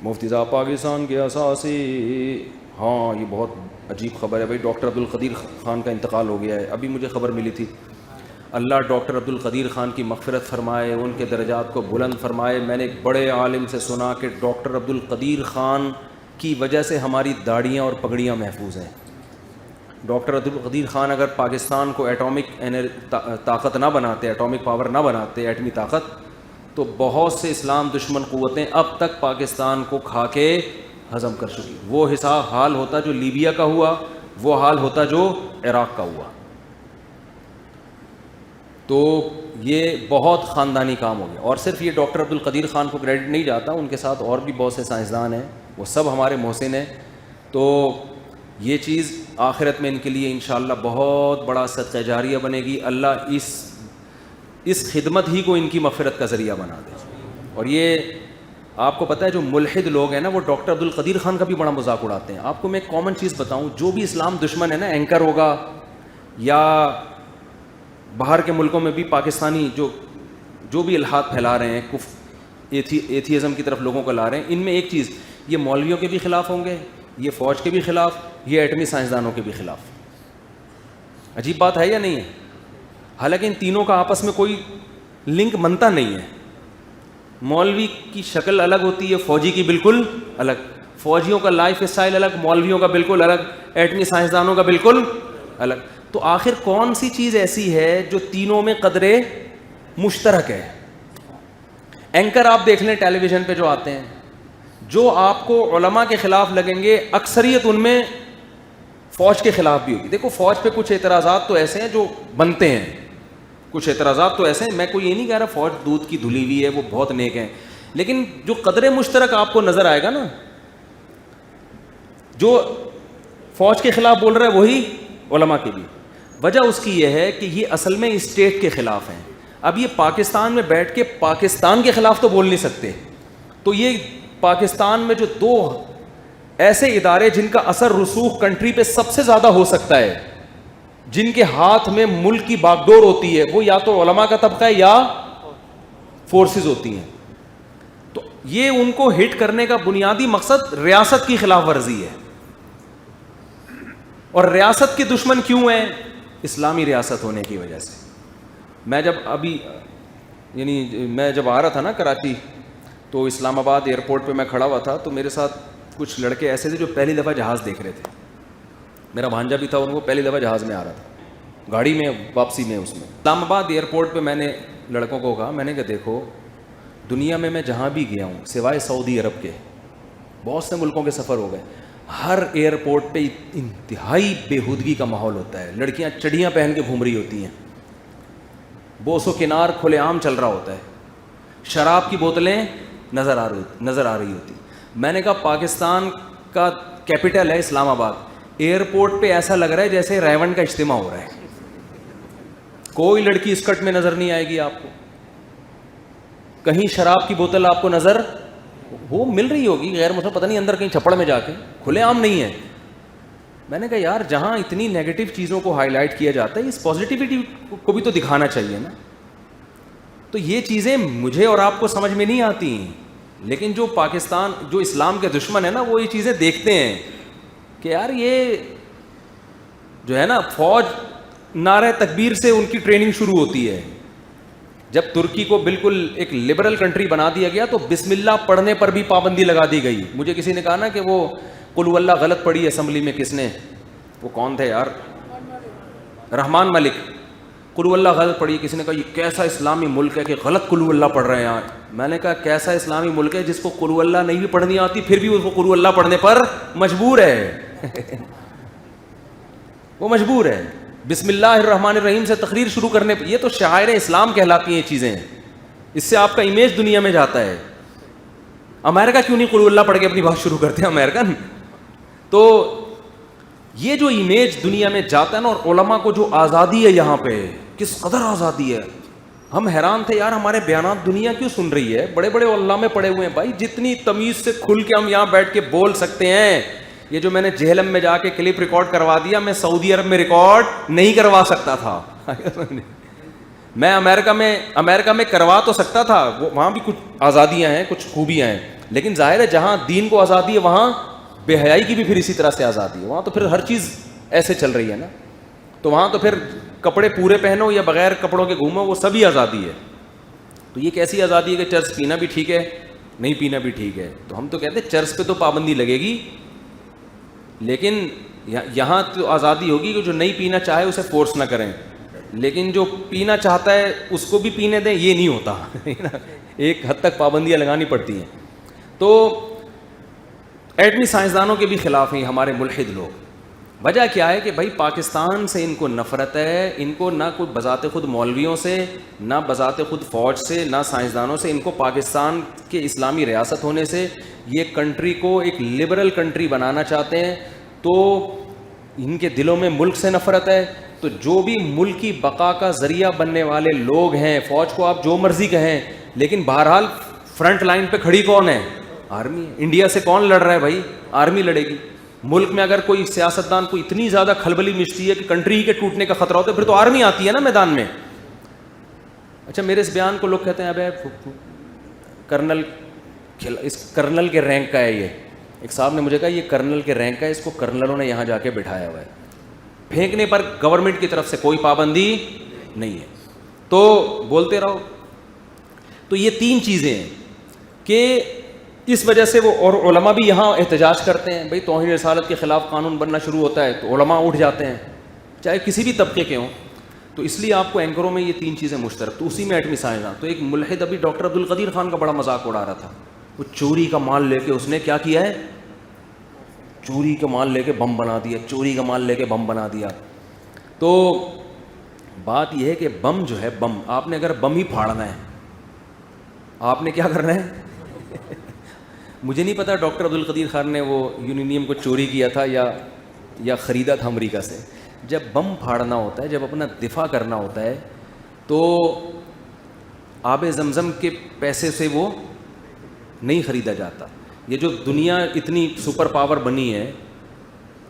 مفتی صاحب پاکستان کے اساسی. ہاں یہ بہت عجیب خبر ہے بھائی, ڈاکٹر عبدالقدیر خان کا انتقال ہو گیا ہے. ابھی مجھے خبر ملی تھی. اللہ ڈاکٹر عبدالقدیر خان کی مغفرت فرمائے, ان کے درجات کو بلند فرمائے. میں نے ایک بڑے عالم سے سنا کہ ڈاکٹر عبدالقدیر خان کی وجہ سے ہماری داڑیاں اور پگڑیاں محفوظ ہیں. ڈاکٹر عبدالقدیر خان اگر پاکستان کو ایٹامک طاقت نہ بناتے, ایٹامک پاور نہ بناتے, ایٹمی طاقت, تو بہت سے اسلام دشمن قوتیں اب تک پاکستان کو کھا کے ہضم کر چکی. وہ حال ہوتا جو لیبیا کا ہوا, وہ حال ہوتا جو عراق کا ہوا. تو یہ بہت خاندانی کام ہو گیا. اور صرف یہ ڈاکٹر عبدالقدیر خان کو کریڈٹ نہیں جاتا, ان کے ساتھ اور بھی بہت سے سائنسدان ہیں, وہ سب ہمارے محسن ہیں. تو یہ چیز آخرت میں ان کے لیے انشاءاللہ بہت بڑا صدقہ جاریہ بنے گی. اللہ اس خدمت ہی کو ان کی مغفرت کا ذریعہ بنا دے. اور یہ آپ کو پتہ ہے جو ملحد لوگ ہیں نا, وہ ڈاکٹر عبدالقدیر خان کا بھی بڑا مذاق اڑاتے ہیں. آپ کو میں ایک کامن چیز بتاؤں, جو بھی اسلام دشمن ہے نا, اینکر ہوگا یا باہر کے ملکوں میں بھی پاکستانی جو بھی الحاد پھیلا رہے ہیں, ایتھیزم کی طرف لوگوں کو لا رہے ہیں, ان میں ایک چیز, یہ مولویوں کے بھی خلاف ہوں گے, یہ فوج کے بھی خلاف, یہ ایٹمی سائنسدانوں کے بھی خلاف. عجیب بات ہے یا نہیں ہے؟ حالانکہ ان تینوں کا آپس میں کوئی لنک بنتا نہیں ہے. مولوی کی شکل الگ ہوتی ہے, فوجی کی بالکل الگ, فوجیوں کا لائف اسٹائل الگ, مولویوں کا بالکل الگ, ایٹمی سائنسدانوں کا بالکل الگ. تو آخر کون سی چیز ایسی ہے جو تینوں میں قدر مشترک ہے؟ اینکر آپ دیکھ لیں ٹیلی ویژن پہ جو آتے ہیں, جو آپ کو علماء کے خلاف لگیں گے, اکثریت ان میں فوج کے خلاف بھی ہوگی. دیکھو فوج پہ کچھ اعتراضات تو ایسے ہیں جو بنتے ہیں, کچھ اعتراضات تو ایسے ہیں, میں کوئی یہ نہیں کہہ رہا فوج دودھ کی دھلی ہوئی ہے, وہ بہت نیک ہیں, لیکن جو قدر مشترک آپ کو نظر آئے گا نا, جو فوج کے خلاف بول رہا ہے وہی علماء کے بھی. وجہ اس کی یہ ہے کہ یہ اصل میں اسٹیٹ کے خلاف ہیں. اب یہ پاکستان میں بیٹھ کے پاکستان کے خلاف تو بول نہیں سکتے, تو یہ پاکستان میں جو دو ایسے ادارے جن کا اثر رسوخ کنٹری پہ سب سے زیادہ ہو سکتا ہے, جن کے ہاتھ میں ملک کی باگڈور ہوتی ہے, وہ یا تو علماء کا طبقہ ہے یا فورسز ہوتی ہیں. تو یہ ان کو ہٹ کرنے کا بنیادی مقصد ریاست کی خلاف ورزی ہے. اور ریاست کے دشمن کیوں ہیں؟ اسلامی ریاست ہونے کی وجہ سے. میں جب آ رہا تھا نا کراچی, تو اسلام آباد ایئرپورٹ پہ میں کھڑا ہوا تھا, تو میرے ساتھ کچھ لڑکے ایسے تھے جو پہلی دفعہ جہاز دیکھ رہے تھے. میرا بھانجا بھی تھا, ان کو پہلی دفعہ جہاز میں آ رہا تھا, گاڑی میں واپسی میں. اس میں اسلام آباد ایئرپورٹ پہ میں نے لڑکوں کو کہا, میں نے کہا دیکھو دنیا میں جہاں بھی گیا ہوں سوائے سعودی عرب کے, بہت سے ملکوں کے سفر ہو گئے, ہر ایئرپورٹ پہ انتہائی بےہودگی کا ماحول ہوتا ہے. لڑکیاں چڑیاں پہن کے گھوم رہی ہوتی ہیں, بوس و کنار کھلے عام چل رہا ہوتا ہے, شراب کی بوتلیں نظر آ رہی ہوتی. میں نے کہا پاکستان کا کیپٹل ہے اسلام آباد, ایئرپورٹ پہ ایسا لگ رہا ہے جیسے ریون کا اجتماع ہو رہا ہے. کوئی لڑکی اسکرٹ میں نظر نہیں آئے گی آپ کو, کہیں شراب کی بوتل آپ کو نظر وہ مل رہی ہوگی غیر مسلم, پتہ نہیں اندر کہیں چھپڑ میں جا کے, کھلے عام نہیں ہے. میں نے کہا یار جہاں اتنی نیگیٹو چیزوں کو ہائی لائٹ کیا جاتا ہے, اس پازیٹیوٹی کو بھی تو دکھانا چاہیے نا. تو یہ چیزیں مجھے اور آپ کو سمجھ میں نہیں آتی, لیکن جو پاکستان, جو اسلام کے دشمن ہے نا, وہ یہ چیزیں دیکھتے ہیں کہ یار یہ جو ہے نا, فوج نعرہ تکبیر سے ان کی ٹریننگ شروع ہوتی ہے. جب ترکی کو بالکل ایک لبرل کنٹری بنا دیا گیا تو بسم اللہ پڑھنے پر بھی پابندی لگا دی گئی. مجھے کسی نے کہا نا کہ وہ قل هو اللہ غلط پڑھی اسمبلی میں, کس نے, وہ کون تھے یار, رحمان ملک, قل هو اللہ غلط پڑھی. کسی نے کہا یہ کیسا اسلامی ملک ہے کہ غلط قل هو اللہ پڑھ رہے ہیں. میں نے کہا کیسا اسلامی ملک ہے جس کو قل هو اللہ نہیں بھی پڑھنی آتی پھر بھی اس کو قل هو اللہ پڑھنے پر مجبور ہے. وہ مجبور ہے بسم اللہ الرحمن الرحیم سے تقریر شروع کرنے پہ. یہ تو شعائر اسلام کہلاتی ہیں چیزیں, اس سے آپ کا امیج دنیا میں جاتا ہے. امریکہ کیوں نہیں قل اللہ پڑھ کے اپنی بات شروع کرتے ہیں امریکن؟ تو یہ جو امیج دنیا میں جاتا ہے نا, اور علماء کو جو آزادی ہے یہاں پہ, کس قدر آزادی ہے. ہم حیران تھے یار ہمارے بیانات دنیا کیوں سن رہی ہے, بڑے بڑے علماء پڑے ہوئے ہیں بھائی, جتنی تمیز سے کھل کے ہم یہاں بیٹھ کے بول سکتے ہیں. یہ جو میں نے جہلم میں جا کے کلپ ریکارڈ کروا دیا, میں سعودی عرب میں ریکارڈ نہیں کروا سکتا تھا. میں امریکہ میں کروا تو سکتا تھا, وہاں بھی کچھ آزادیاں ہیں, کچھ خوبیاں ہیں, لیکن ظاہر ہے جہاں دین کو آزادی ہے وہاں بے حیائی کی بھی پھر اسی طرح سے آزادی ہے. وہاں تو پھر ہر چیز ایسے چل رہی ہے نا, تو وہاں تو پھر کپڑے پورے پہنو یا بغیر کپڑوں کے گھومو, وہ سبھی آزادی ہے. تو یہ کیسی آزادی ہے کہ چرس پینا بھی ٹھیک ہے, نہیں پینا بھی ٹھیک ہے؟ تو ہم تو کہتے ہیں چرس پہ تو پابندی لگے گی, لیکن یہاں تو آزادی ہوگی کہ جو نہیں پینا چاہے اسے فورس نہ کریں, لیکن جو پینا چاہتا ہے اس کو بھی پینے دیں, یہ نہیں ہوتا. ایک حد تک پابندیاں لگانی پڑتی ہیں. تو ایٹمی سائنسدانوں کے بھی خلاف ہیں ہمارے ملحد لوگ. وجہ کیا ہے کہ بھائی پاکستان سے ان کو نفرت ہے, ان کو نہ کوئی بذات خود مولویوں سے, نہ بذات خود فوج سے, نہ سائنسدانوں سے, ان کو پاکستان کے اسلامی ریاست ہونے سے یہ کنٹری کو ایک لبرل کنٹری بنانا چاہتے ہیں. تو ان کے دلوں میں ملک سے نفرت ہے. تو جو بھی ملک کی بقا کا ذریعہ بننے والے لوگ ہیں, فوج کو آپ جو مرضی کہیں, لیکن بہرحال فرنٹ لائن پہ کھڑی کون ہے؟ آرمی. انڈیا سے کون لڑ رہا ہے بھائی؟ آرمی لڑے گی. ملک میں اگر کوئی سیاستدان کو اتنی زیادہ کھلبلی مچتی ہے کہ کنٹری کے ٹوٹنے کا خطرہ ہوتا ہے, پھر تو آرمی آتی ہے نا میدان میں. اچھا, میرے اس بیان کو لوگ کہتے ہیں ابے کرنل کے رینک کا ہے یہ. ایک صاحب نے مجھے کہا یہ کرنل کے رینک کا ہے, اس کو کرنلوں نے یہاں جا کے بٹھایا ہوا ہے. پھینکنے پر گورنمنٹ کی طرف سے کوئی پابندی نہیں ہے, تو بولتے رہو. تو یہ تین چیزیں ہیں کہ اس وجہ سے وہ, اور علماء بھی یہاں احتجاج کرتے ہیں. بھئی توہین رسالت کے خلاف قانون بننا شروع ہوتا ہے تو علماء اٹھ جاتے ہیں, چاہے کسی بھی طبقے کے ہوں. تو اس لیے آپ کو اینکروں میں یہ تین چیزیں مشترک. تو اسی میں ایٹمی سائنسدان. تو ایک ملحد ابھی ڈاکٹر عبدالقدیر خان کا بڑا مذاق اڑا رہا تھا. وہ چوری کا مال لے کے اس نے کیا کیا ہے, چوری کا مال لے کے بم بنا دیا, چوری کا مال لے کے بم بنا دیا. تو بات یہ ہے کہ بم جو ہے, بم آپ نے اگر بم ہی پھاڑنا ہے, آپ نے کیا کرنا ہے؟ مجھے نہیں پتا ڈاکٹر عبدالقدیر خان نے وہ یورینیم کو چوری کیا تھا یا خریدا تھا امریکہ سے. جب بم پھاڑنا ہوتا ہے, جب اپنا دفاع کرنا ہوتا ہے, تو آب زمزم کے پیسے سے وہ نہیں خریدا جاتا. یہ جو دنیا اتنی سپر پاور بنی ہے,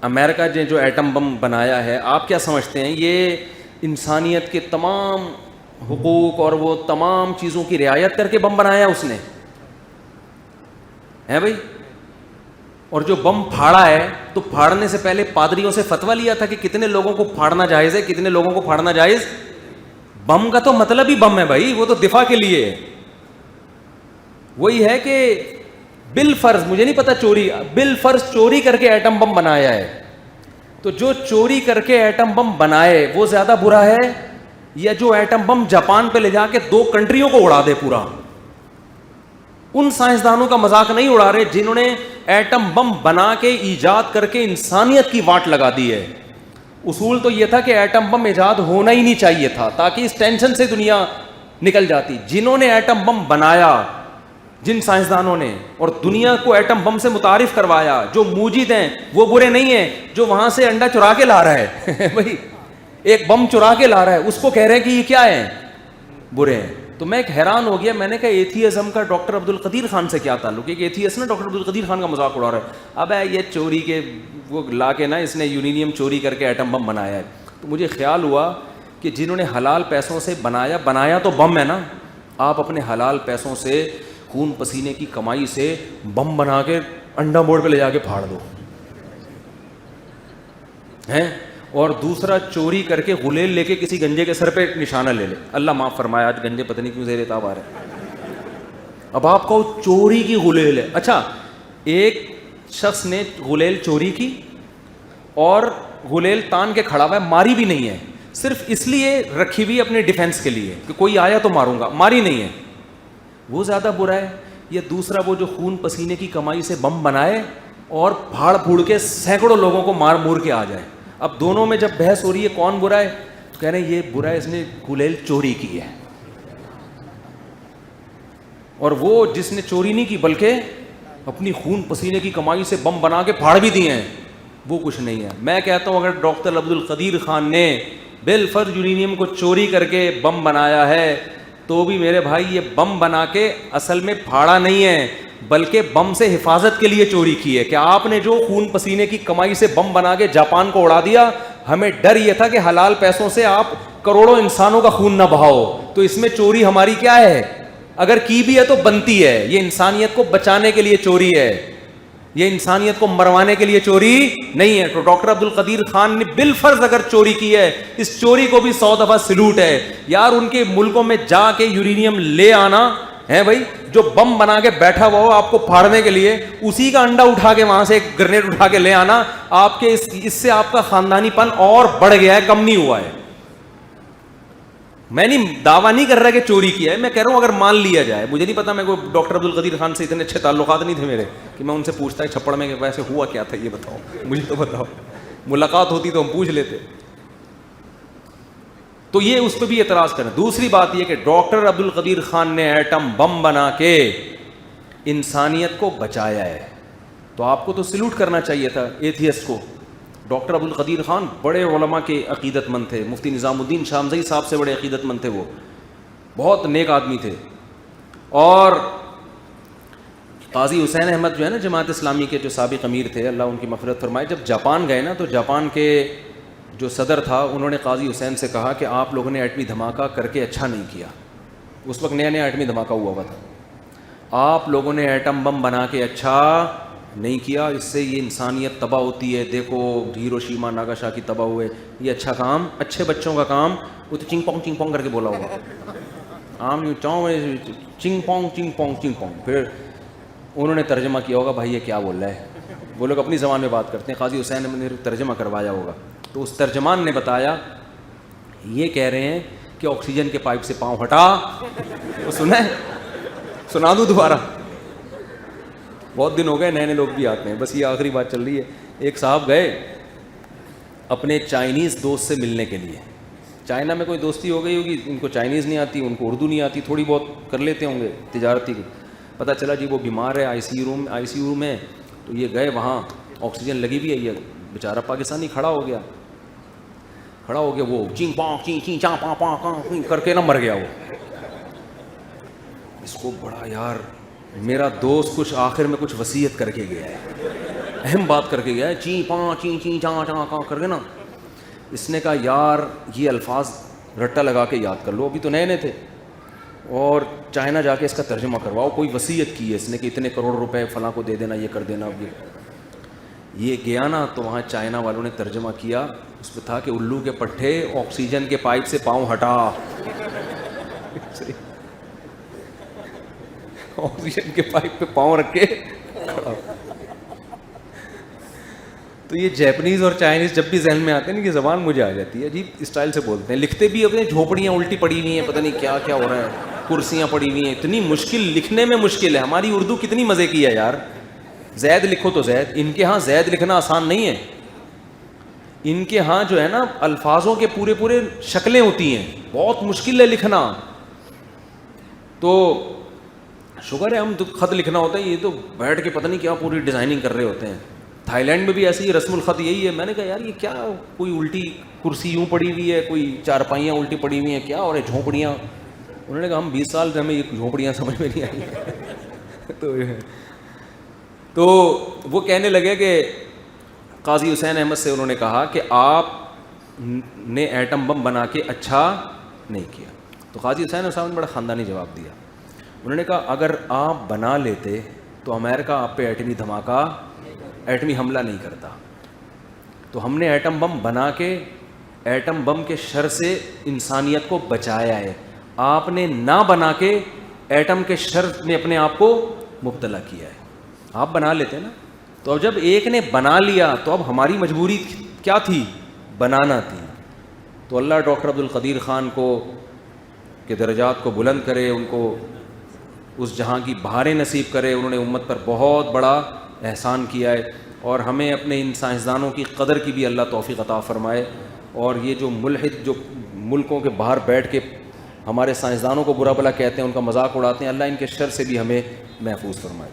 امریکہ نے جو ایٹم بم بنایا ہے, آپ کیا سمجھتے ہیں یہ انسانیت کے تمام حقوق اور وہ تمام چیزوں کی رعایت کر کے بم بنایا اس نے ہے بھائی؟ اور جو بم پھاڑا ہے تو پھاڑنے سے پہلے پادریوں سے فتویٰ لیا تھا کہ کتنے لوگوں کو پھاڑنا جائز ہے, کتنے لوگوں کو پھاڑنا جائز. بم کا تو مطلب ہی بم ہے بھائی, وہ تو دفاع کے لیے ہے. وہی ہے کہ بالفرض, مجھے نہیں پتا چوری, بالفرض چوری کر کے ایٹم بم بنایا ہے, تو جو چوری کر کے ایٹم بم بنائے وہ زیادہ برا ہے یا جو ایٹم بم جاپان پہ لے جا کے 2 کنٹریوں کو اڑا دے پورا؟ ان سائنسدانوں کا مذاق نہیں اڑا رہے جنہوں نے ایٹم بم بنا کے ایجاد کر کے انسانیت کی واٹ لگا دی ہے. اصول تو یہ تھا کہ ایٹم بم ایجاد ہونا ہی نہیں چاہیے تھا تاکہ اس ٹینشن سے دنیا نکل جاتی. جنہوں نے ایٹم بم بنایا, جن سائنسدانوں نے, اور دنیا کو ایٹم بم سے متعارف کروایا, جو موجد ہیں وہ برے نہیں ہیں. جو وہاں سے انڈا چرا کے لا رہا ہے بھائی, ایک بم چرا کے لا رہا ہے, اس کو کہہ رہے ہیں کہ یہ کیا ہے, برے ہیں. تو میں ایک حیران ہو گیا, میں نے کہا ایتھیزم کا ڈاکٹر عبدالقدیر خان سے کیا تعلق ہے؟ کہ ایتھیس نا ڈاکٹر عبدالقدیر خان کا مذاق اڑا رہا ہے. اب یہ چوری کے وہ لا کے نا, اس نے یورینیم چوری کر کے ایٹم بم بنایا ہے. تو مجھے خیال ہوا کہ جنہوں نے حلال پیسوں سے بنایا تو بم ہے نا, آپ اپنے حلال پیسوں سے خون پسینے کی کمائی سے بم بنا کے انڈا موڑ پہ لے جا کے پھاڑ دو ہیں, اور دوسرا چوری کر کے غلیل لے کے کسی گنجے کے سر پہ نشانہ لے لے. اللہ معاف فرمایا, آج گنجے پتہ نہیں کیوں زیر تاب آ رہے. اب آپ کو چوری کی غلیل ہے. اچھا, ایک شخص نے غلیل چوری کی اور غلیل تان کے کھڑا ہوا ہے, ماری بھی نہیں ہے, صرف اس لیے رکھی ہوئی اپنے ڈیفینس کے لیے کہ کوئی آیا تو ماروں گا, ماری نہیں ہے. وہ زیادہ برا ہے یا دوسرا وہ جو خون پسینے کی کمائی سے بم بنائے اور پھاڑ پھوڑ کے سینکڑوں لوگوں کو مار مور کے آ جائے؟ اب دونوں میں جب بحث ہو رہی ہے کون برا ہے, تو کہہ رہے ہیں یہ برا ہے, اس نے غلیل چوری کی ہے. اور وہ جس نے چوری نہیں کی بلکہ اپنی خون پسینے کی کمائی سے بم بنا کے پھاڑ بھی دیے ہیں, وہ کچھ نہیں ہے. میں کہتا ہوں اگر ڈاکٹر عبدالقدیر خان نے بالفرض یورینیم کو چوری کر کے بم بنایا ہے تو بھی میرے بھائی یہ بم بنا کے اصل میں پھاڑا نہیں ہے بلکہ بم سے حفاظت کے لیے چوری کی ہے. کہ آپ نے جو خون پسینے کی کمائی سے بم بنا کے جاپان کو اڑا دیا, ہمیں ڈر یہ تھا کہ حلال پیسوں سے آپ کروڑوں انسانوں کا خون نہ بہاؤ, تو اس میں چوری ہماری کیا ہے, اگر کی بھی ہے تو بنتی ہے. یہ انسانیت کو بچانے کے لیے چوری ہے, یہ انسانیت کو مروانے کے لیے چوری نہیں ہے. تو ڈاکٹر عبد القدیر خان نے بالفرض اگر چوری کی ہے, اس چوری کو بھی 100 دفعہ سلوٹ ہے یار. ان کے ملکوں میں جا کے یورینیم لے آنا ہے بھائی, جو بم بنا کے بیٹھا ہوا ہو آپ کو پھاڑنے کے لیے, اسی کا انڈا اٹھا کے وہاں سے ایک گرنیڈ اٹھا کے لے آنا. آپ کے اس سے آپ کا خاندانی پن اور بڑھ گیا ہے, کم نہیں ہوا ہے. میں نہیں دعویٰ نہیں کر رہا کہ چوری کیا ہے, میں کہہ رہا ہوں اگر مان لیا جائے. مجھے نہیں پتا, میں کو ڈاکٹر عبد القدیر خان سے اتنے اچھے تعلقات نہیں تھے میرے کہ میں ان سے پوچھتا کہ چھپڑ میں کہ ویسے ہوا کیا تھا, یہ بتاؤ مجھے تو بتاؤ. ملاقات ہوتی تو ہم پوچھ لیتے. تو یہ اس پہ بھی اعتراض کریں. دوسری بات یہ کہ ڈاکٹر عبد القدیر خان نے ایٹم بم بنا کے انسانیت کو بچایا ہے, تو آپ کو تو سلوٹ کرنا چاہیے تھا ایتھیسٹ کو. ڈاکٹر عبد القدیر خان بڑے علماء کے عقیدت مند تھے, مفتی نظام الدین شامزئی صاحب سے بڑے عقیدت مند تھے, وہ بہت نیک آدمی تھے. اور قاضی حسین احمد جو ہے نا جماعت اسلامی کے جو سابق امیر تھے, اللہ ان کی مغفرت فرمائے, جب جاپان گئے نا تو جاپان کے جو صدر تھا انہوں نے قاضی حسین سے کہا کہ آپ لوگوں نے ایٹمی دھماکہ کر کے اچھا نہیں کیا. اس وقت نیا نیا ایٹمی دھماکہ ہوا تھا. آپ لوگوں نے ایٹم بم بنا کے اچھا نہیں کیا, اس سے یہ انسانیت تباہ ہوتی ہے. دیکھو ہیروشیما ناگاساکی تباہ ہوئے, یہ اچھا کام, اچھے بچوں کا کام. وہ تو چنگ پونگ کر کے بولا ہوگا, عام یوں چاؤں چنگ پونگ. پھر انہوں نے ترجمہ کیا ہوگا, بھائی یہ کیا بول رہا ہے. وہ لوگ اپنی زبان میں بات کرتے ہیں, قاضی حسین نے ترجمہ کروایا ہوگا. تو اس ترجمان نے بتایا یہ کہہ رہے ہیں کہ آکسیجن کے پائپ سے پاؤں ہٹا. وہ سنا دوں دوبارہ, بہت دن ہو گئے, نئے نئے لوگ بھی آتے ہیں, بس یہ آخری بات چل رہی ہے. ایک صاحب گئے اپنے چائنیز دوست سے ملنے کے لیے. چائنا میں کوئی دوستی ہو گئی ہوگی, ان کو چائنیز نہیں آتی, ان کو اردو نہیں آتی, تھوڑی بہت کر لیتے ہوں گے تجارتی. پتہ چلا جی وہ بیمار ہے, آئی سی یو میں. تو یہ گئے وہاں, آکسیجن لگی ہوئی ہے, یہ بیچارہ پاکستانی کھڑا ہو گیا, وہ چینگ پانگ کر کے نہ مر گیا. وہ اس کو بڑا یار میرا دوست کچھ آخر میں کچھ وصیت کر کے گیا ہے, اہم بات کر کے گیا ہے, چیں پاں چیں چاں کر کے نا. اس نے کہا یار یہ الفاظ رٹا لگا کے یاد کر لو, ابھی تو نئے نئے تھے, اور چائنا جا کے اس کا ترجمہ کرواؤ. کوئی وصیت کی ہے اس نے کہ اتنے کروڑ روپے فلاں کو دے دینا, یہ کر دینا. یہ گیا نا تو وہاں چائنا والوں نے ترجمہ کیا, اس پہ تھا کہ الو کے پٹھے آکسیجن کے پائپ سے پاؤں ہٹا. آکسیجن کے پائپ پہ پاؤں رکھ کے کھڑا. تو یہ جیپنیز اور چائنیز جب بھی ذہن میں آتے ہیں نا, یہ زبان مجھے آ جاتی ہے, عجیب اسٹائل سے بولتے ہیں. لکھتے بھی اپنے جھوپڑیاں الٹی پڑی ہوئی ہیں, پتہ نہیں کیا کیا ہو رہا ہے, کرسیاں پڑی ہوئی ہیں. اتنی مشکل, لکھنے میں مشکل ہے. ہماری اردو کتنی مزے کی ہے یار, زید لکھو تو زید. ان کے ہاں زید لکھنا آسان نہیں ہے. ان کے ہاں جو ہے نا الفاظوں کے پورے شکلیں ہوتی ہیں, بہت مشکل ہے لکھنا. تو شکر ہے ہم تو خط لکھنا ہوتا ہے, یہ تو بیٹھ کے پتہ نہیں کیا پوری ڈیزائننگ کر رہے ہوتے ہیں. تھائی لینڈ میں بھی ایسی ہی رسم الخط یہی ہے. میں نے کہا یار یہ کیا, کوئی الٹی کرسی یوں پڑی ہوئی ہے, کوئی چارپائیاں الٹی پڑی ہوئی ہیں, کیا اور ہے جھونپڑیاں. انہوں نے کہا ہم 20 سال سے ہمیں یہ جھونپڑیاں سمجھ میں نہیں آئی. تو وہ کہنے لگے کہ قاضی حسین احمد سے انہوں نے کہا کہ آپ نے ایٹم بم بنا کے اچھا نہیں کیا. تو قاضی حسین احمد صاحب نے بڑا خاندانی جواب دیا. انہوں نے کہا اگر آپ بنا لیتے تو امریکہ آپ پہ ایٹمی حملہ نہیں کرتا. تو ہم نے ایٹم بم بنا کے ایٹم بم کے شر سے انسانیت کو بچایا ہے. آپ نے نہ بنا کے ایٹم کے شر میں اپنے آپ کو مبتلا کیا ہے. آپ بنا لیتے نا. تو اب جب ایک نے بنا لیا تو اب ہماری مجبوری کیا تھی, بنانا تھی. تو اللہ ڈاکٹر عبد القدیر خان کو کے درجات کو بلند کرے, ان کو اس جہاں کی بہاریں نصیب کرے. انہوں نے امت پر بہت بڑا احسان کیا ہے, اور ہمیں اپنے ان سائنسدانوں کی قدر کی بھی اللہ توفیق عطا فرمائے. اور یہ جو ملحد جو ملکوں کے باہر بیٹھ کے ہمارے سائنسدانوں کو برا بھلا کہتے ہیں, ان کا مذاق اڑاتے ہیں, اللہ ان کے شر سے بھی ہمیں محفوظ فرمائے.